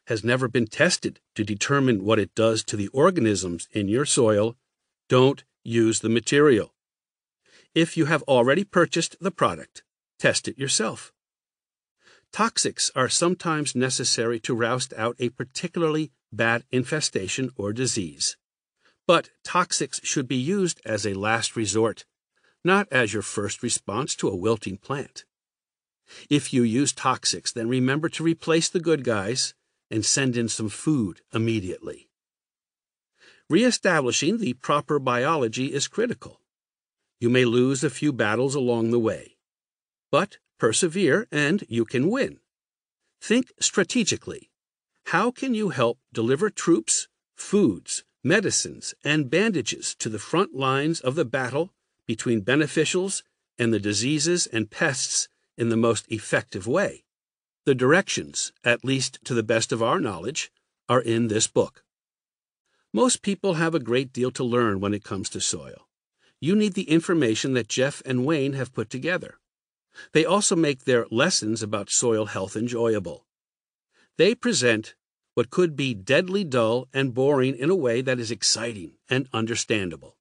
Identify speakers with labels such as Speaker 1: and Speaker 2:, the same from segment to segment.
Speaker 1: has never been tested to determine what it does to the organisms in your soil, don't use the material. If you have already purchased the product, test it yourself. Toxics are sometimes necessary to roust out a particularly bad infestation or disease. But toxics should be used as a last resort, not as your first response to a wilting plant. If you use toxics, then remember to replace the good guys and send in some food immediately. Reestablishing the proper biology is critical. You may lose a few battles along the way, but persevere and you can win. Think strategically. How can you help deliver troops, foods, medicines, and bandages to the front lines of the battle between beneficials and the diseases and pests in the most effective way? The directions, at least to the best of our knowledge, are in this book. Most people have a great deal to learn when it comes to soil. You need the information that Jeff and Wayne have put together. They also make their lessons about soil health enjoyable. They present what could be deadly dull and boring in a way that is exciting and understandable.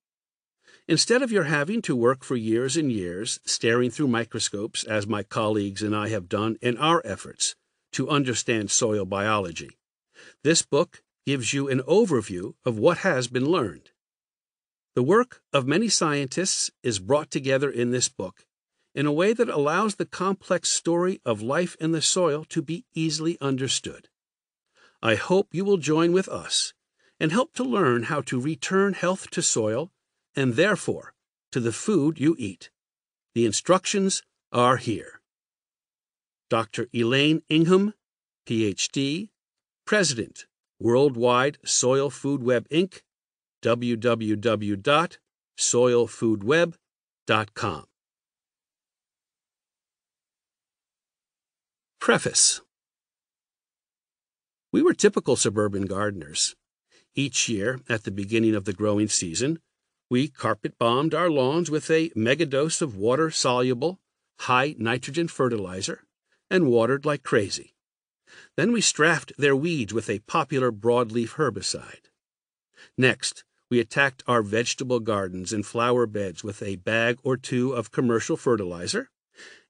Speaker 1: Instead of your having to work for years and years staring through microscopes, as my colleagues and I have done in our efforts to understand soil biology, this book gives you an overview of what has been learned. The work of many scientists is brought together in this book in a way that allows the complex story of life in the soil to be easily understood. I hope you will join with us and help to learn how to return health to soil and therefore to the food you eat. The instructions are here. Dr. Elaine Ingham, Ph.D., President, Worldwide Soil Food Web, Inc., www.soilfoodweb.com. Preface. We were typical suburban gardeners. Each year, at the beginning of the growing season, we carpet-bombed our lawns with a megadose of water-soluble, high-nitrogen fertilizer and watered like crazy. Then we strafed their weeds with a popular broadleaf herbicide. Next, we attacked our vegetable gardens and flower beds with a bag or two of commercial fertilizer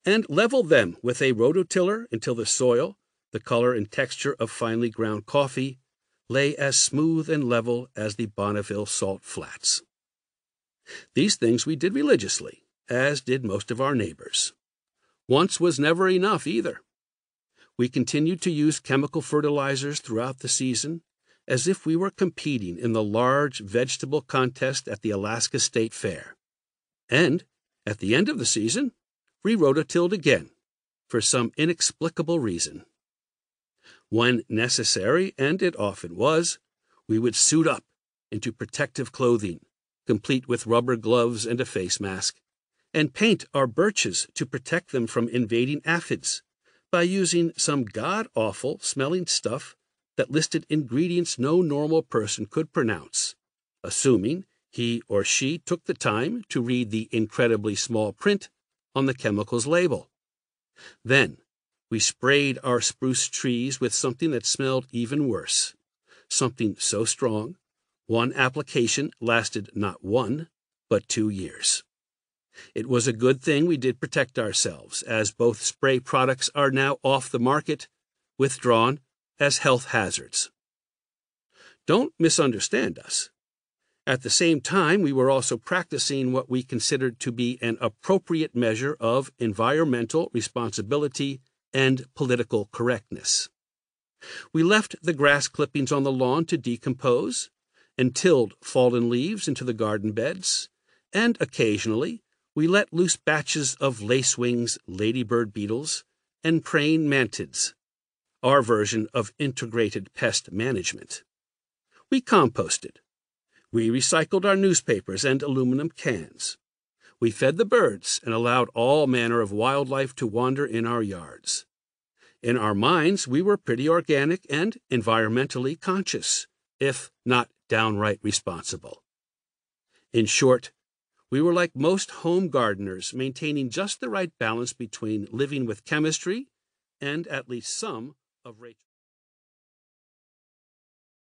Speaker 1: and leveled them with a rototiller until the soil, the color and texture of finely ground coffee, lay as smooth and level as the Bonneville salt flats. These things we did religiously, as did most of our neighbors. Once was never enough either. We continued to use chemical fertilizers throughout the season, as if we were competing in the large vegetable contest at the Alaska State Fair. And, at the end of the season, we rototilled again, for some inexplicable reason. When necessary, and it often was, we would suit up into protective clothing, complete with rubber gloves and a face mask, and paint our birches to protect them from invading aphids by using some god-awful smelling stuff that listed ingredients no normal person could pronounce, assuming he or she took the time to read the incredibly small print on the chemical's label. Then, we sprayed our spruce trees with something that smelled even worse, something so strong, one application lasted not 1, but 2 years. It was a good thing we did protect ourselves, as both spray products are now off the market, withdrawn as health hazards. Don't misunderstand us. At the same time, we were also practicing what we considered to be an appropriate measure of environmental responsibility and political correctness. We left the grass clippings on the lawn to decompose, and tilled fallen leaves into the garden beds, and occasionally we let loose batches of lacewings, ladybird beetles, and praying mantids, our version of integrated pest management. We composted. We recycled our newspapers and aluminum cans. We fed the birds and allowed all manner of wildlife to wander in our yards. In our minds, we were pretty organic and environmentally conscious, if not downright responsible. In short, we were like most home gardeners, maintaining just the right balance between living with chemistry and at least some of Rachel.